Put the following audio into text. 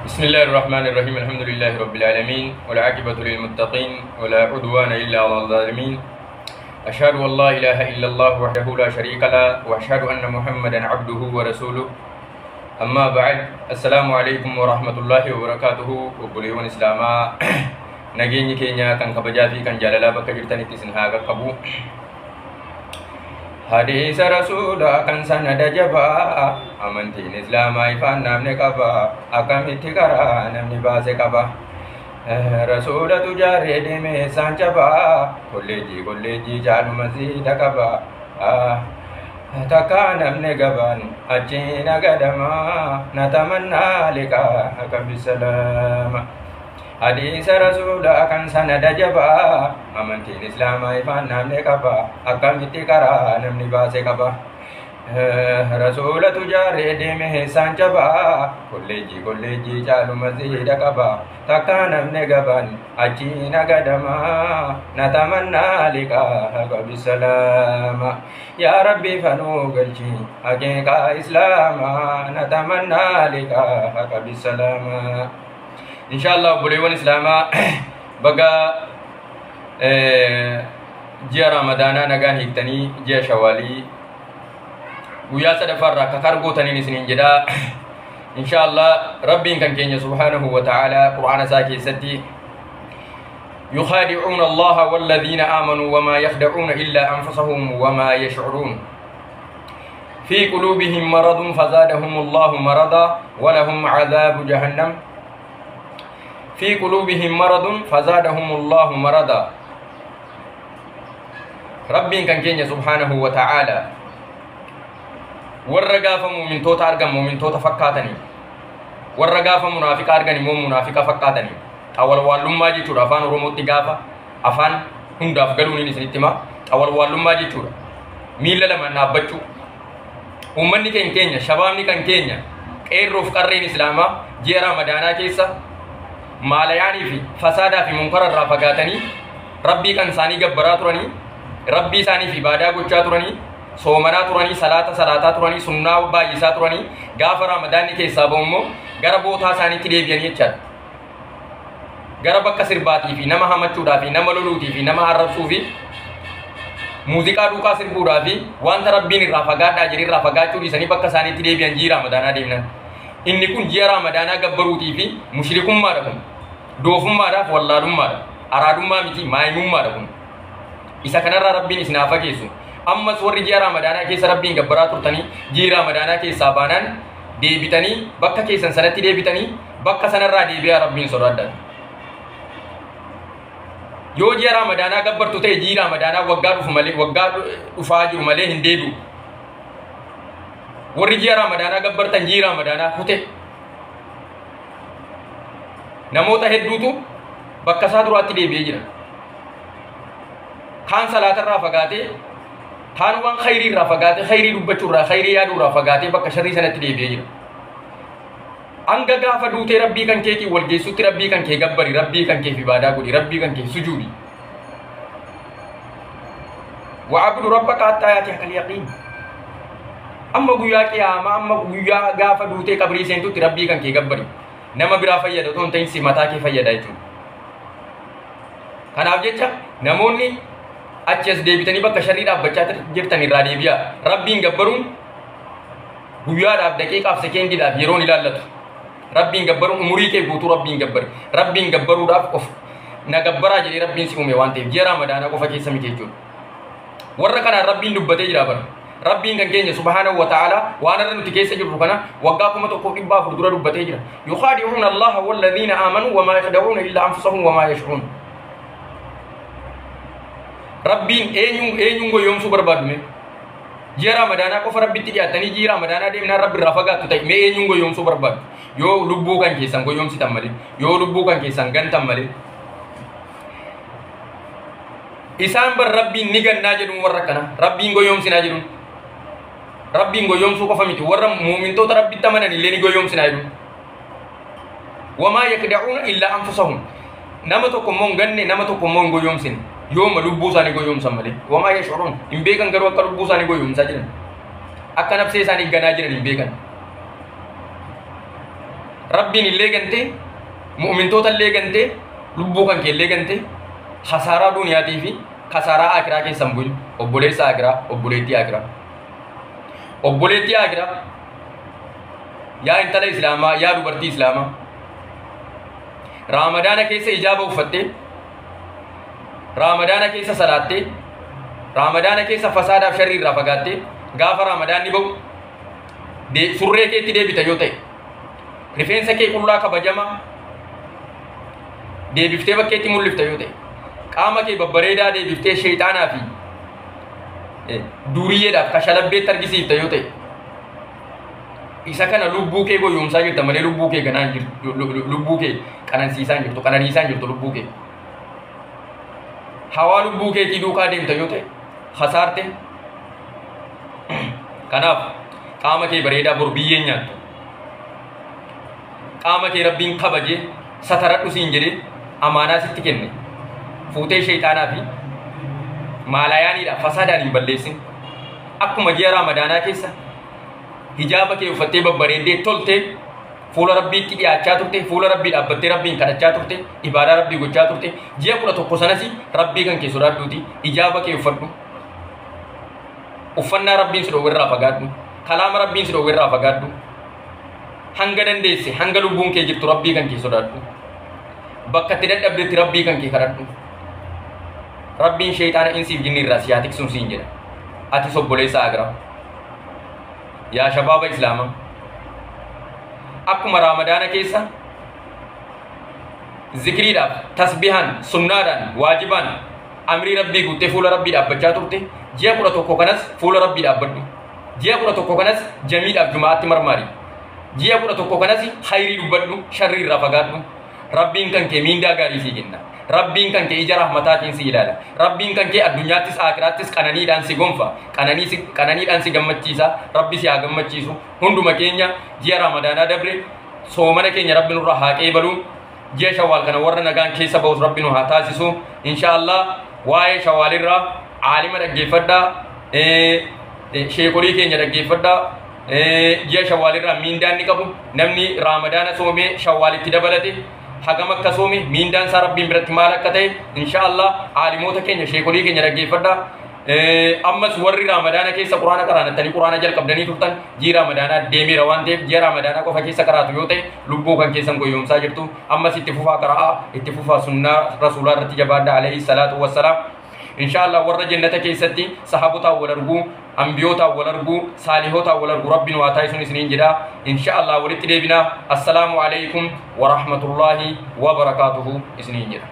بسم الله الرحمن الرحيم الحمد لله رب العالمين والعاقبة للمتقين ولا عدوان إلا على الظالمين أشهد أن لا إله إلا الله وحده لا شريك له وأشهد أن محمدا عبده ورسوله أما بعد السلام عليكم ورحمة الله وبركاته وبليون إسلاما نجيني كينيا كان كبجافي كان جلالا بكجرتني تسنها قبو حديث رسول akan sanada jaba amantiin islama ifan namne kaba akam itikara namni base kaba rasul tujare deme sanjaba kolleji jalu masjid kaba taka namne gaban ajina gadama natamanna lika akam bisalama hadis rasul akan sanada jaba amantiin islama ifan namne kaba akam itikara namni base kaba rasul tujare deme sanjaba kolleji jalu masjid kaba taka namne gaban ajina gadama natamanna lika akam bisalama ya rabbi fanu galji ageka islama natamanna lika akam bisalama Insyaallah bulewan Islama baga jiya Ramadana nagaan hiiktanii jiya Shawwalii guyyaa sadafarraa kakargootaniin isiniin jedha Insyaallah rabbiin kan keenya subhanahu wa ta'ala Qur'aana isaa keessatti يخادعون الله والذين آمنوا وما يخدعون إلا أنفسهم وما يشعرون في قلوبهم مرض فزادهم الله مرضا ولهم عذاب جهنم في قلوبهم مرض فزادهم الله مرضا ربي كان كينيا سبحانه وتعالى ورغاف مؤمن توتا ارغم مؤمن توتا فكاتني ورغاف منافق ارغني مؤمن منافق فكاتني اول والما جيتو افان روموتي غافا افان هنداف غلوني نسنتما اول والما جيتو ميلا لما نابچو امني كان كينيا شبابني كان كينيا قيروف قرين اسلاما جي رمضان كيسا مالياني في فسادا في منكر الرافقاتني ربي كان ساني جبرات راني ربي ساني في بادا غوچات راني سومنا تراني صلاه تراني سنة وبايسات راني غافر رمضان كي سابومو غربوتا ساني تديبيان يچات غربك سرباتي في نما حمچودا في نما لولوتي في نما عربسو في موسیقا دوکا سربودا في وانت ربي ني رافقاتا جري رافقاچو دي ساني بك ساني تديبيان جي رمضان ديمنا inni kun jiya ramadana gabbaruutii fi mushrikummaadha kun doofummaadhaaf wallaalummaadha araadummaa miti maayimummaadha kun isa kanarraa rabbiin isin haa fageessu ammas warri jiya ramadana keessa rabbiin gabbaraa turtanii jiya ramadana keessaa baanaan deebitanii bakka keessan sanatti deebitanii bakka sanarraa deebi'aa rabbiin sodaadha yoo jiya ramadana gabbartu ta'e jiya ramadana waggaa dhufaa jiru malee hin deebi'u warri jiya ramadana gabbartan jiya ramadana kute namoota hedduutu bakka isaa duraatti deebi'ee jira kaan salaatarraa fagaatee kaan waan khayrii irraa fagaatee khayrii dubbachuurraa khayrii yaaduurraa fagaatee bakka sharrii sanatti deebi'ee jira hanga gaafa duutee rabbii kan keetii wal geessutti rabbii kan kee gabbari rabbii kan keef ibaadaa godhi rabbii kan keef sujuudi wa'abdu rabbaka hattaa yaatiyaka al-yaqiin amma guyyaa qiyaama amma guyyaa gaafa duutee qabrii seentutti rabbii kan kee gabbari nama biraa fayyada otoo hin ta'in si mataa kee fayyada jechuudha kanaaf jecha namoonni achi as deebitanii bakka sharrii dhaabbachaa jirtan irraa deebi'aa rabbiin gabbaruun guyyaadhaaf daqiiqaaf sekendiidhaaf yeroon ilaallatu rabbiin gabbaruun umurii kee guutuu rabbiin gabbaruudhaaf of na gabbaraa jedhee rabbiin si uume waan ta'eef ji'a ramadaanaa qofa keessa miti jechuudha warra kanaan rabbiin dubbatee jira bara rabbiin kan keenya subhanahu wa ta'ala waan irra nuti keessa jirru kana waggaa kuma tokko dhibbaa afur dura dubbatee jira yukhadi'una allaha walladhina amanu wama yakhda'una illa anfusahum wama yash'urun rabbiin eenyuun goyoomsuu barbaadume ji'a ramadaanaa qofa rabbitti dhiyaatanii ji'a ramadaanaa deemnaan rabbi irraa fagaattu ta'e mee eenyuun goyoomsuu barbaadu yoo lubbuu kan keessan goyoomsitan malee yoo lubbuu kan keessan gantan malee isaan bar rabbiin ni gannaa jedhuun warra kana rabbiin goyoomsinaa jedhuun rabbiin goyoomsuu qofa miti warra muumintoota rabbitti amanan illee ni goyoomsinaa jedhuun wamaa yakda'uuna illaa anfusahum nama tokko immoo hin ganne nama tokko immoo hin goyoomsine yooma lubbuu isaanii goyoomsan malee wamaa yash'uruun hin beekan garuu akka lubbuu isaanii goyoomsaa jiran akka nafsee isaanii ganaa jiran hin beekan rabbiin illee gante mu'mintoota illee gante lubbuu kan kee illee gante khasaaraa duuniyaatii fi khasaaraa akiraa keessan bu'in obboleessa akiraa obboleettii akiraa yaa intala islaamaa yaa dubartii islaamaa raamadaana keessa ijaaba uffattee raamadaana keessa salaattee raamadaana keessa fasaadaaf sharrii irraa fagaattee gaafa raamadaanni ba'u surree keetti deebita yoo ta'e rifeensa kee qullaa kabajamaa deebiftee bakkeetti mul'ifta yoo ta'e qaama kee babbareedaa deebiftee sheexaanaa fi duuriyyeedhaaf kashalabbeetti argisiifta yoo ta'e isa kana lubbuu kee goyoomsaa jirta malee lubbuu kee ganaan jirtu lubbuu kee qananiisaan jirtu lubbuu kee hawaa lubbuu keetii duukaa deemta yoo ta'e khasaarte kanaaf qaama kee bareedaa bor biyyeen nyaattu qaama kee rabbiin kabajee sataradhu siin jedhee amaanaa sitti kenne fuutee sheexaanaa fi maalayaaniidhaaf fasaadaan hin balleessin akkuma ji'a raamadaanaa keessa hijaaba kee uffattee babbareeddee toltee fuula rabbiitti dhiyaachaa turte fuula rabbii dhaabbattee rabbiin kadhachaa turte ibaadaa rabbii gochaa turte ji'a 11 sanas rabbii kan kee sodaadhuuti hijaaba kee uffadhu uffannaa rabbiin si dhoowwe irraa fagaadhu kalaama rabbiin si dhoowwe irraa fagaadhu hanga dandeesse hanga lubbuun kee jirtu rabbii kan kee sodaadhu bakka itti dadhabdetti rabbii kan kee kadhadhu rabbiin sheexaana insiif jinni irraa si haa tiksuun siin jedha ati obboleessa agra yaa shabaaba islaamaa akkuma raamadaana keessa zikriidhaaf tasbihaan sunnaadhaan waajibaan amrii rabbii guuttee fuula rabbii dhaabbachaa turte ji'a 11 kanas fuula rabbii dhaabbadhu ji'a 11 kanas jamiidhaaf jumaatti marmaari ji'a 11 kanas khayrii dubbadhu sharrii irraa fagaadhu rabbiin kan kee miindaa gaarii sii kenna rabbiin kan kee ija rahmataatiin si ilaala rabbiin kan kee addunyaattis aakiraattis qananiidhaan si gonfa qananiidhaan si gammachiisa rabbi si haa gammachiisu hunduma keenya ji'a ramadaanaa dabre soomana keenya rabbi nurra haa qeebalu ji'a shawaal kana warra nagaan keessa ba'us rabbi nu haa taasisu inshaallah waa'ee shawaalirraa aalima dhaggeeffadhaa sheekolii keenya dhaggeeffadhaa ji'a shawaalirraa miindaan ni qabu namni raamadaana soomee shawaalitti dabalate hagam akka soome miindaan isaa rabbiin biratti maal akka ta'e inshaallah aalimoota keenya sheekolii keenya dhaggeeffadhaa ammas warri raamadaana keessa quraana qaraanattanii quraana jalqabdanii turtan ji'a raamadaanaa deemeera waan ta'eef ji'a raamadaanaa qofa keessa qaraatu yoo ta'e lubbuu kan keessan goyoomsaa jirtu ammas itti fufaa qara'aa itti fufaa sunnaa rasuulaa irratti jabaadhaa alayhi salaatu wassalaam inshaallah warra jannata keessatti sahabotaan wal arguu ambiyootaan wal arguu saalihootaan wal arguu rabbiin waa taasisuun isiniin jedha inshaallah walitti deebinaa assalaamu alaykum wa rahmatullaahi wa barakaatuhu isiniin jedha